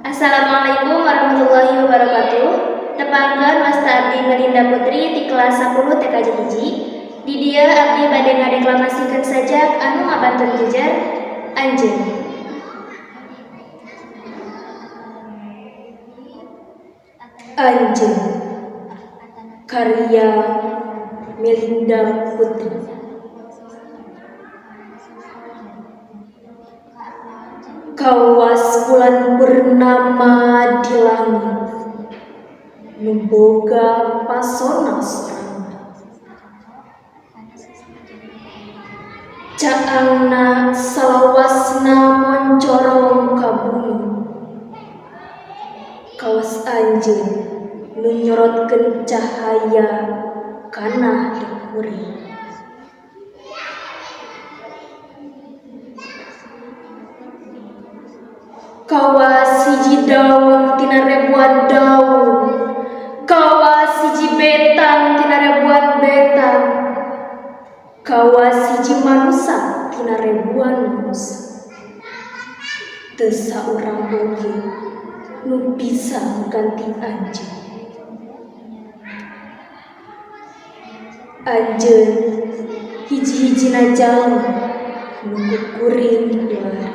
Assalamualaikum warahmatullahi wabarakatuh. Tepangkeun Wasta Abdi Melinda Putri di kelas 10 TKJ hiji. Di dia abdi bade ngadeklamasikeun sajak anu ngabantur jejer Anjeun. Anjeun karya Melinda Putri. Kawas bulan purnama di langit, nu boga pasona sorangan. Caangna salawasna moncorong ka bumi. Kawas anjeun nu nyorotkeun cahaya kana dekuring. Kawas hiji daun tina ribuan daun, kawas hiji betang tina ribuan betang, kawas hiji manusa tina ribuan manusa. Teu saurang oge nu bisa ganti anjeun. Anjeun hiji-hijina jalma nu kuring luar.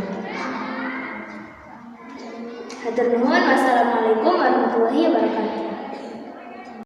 Hatur nuhun. Wassalamualaikum warahmatullahi wabarakatuh.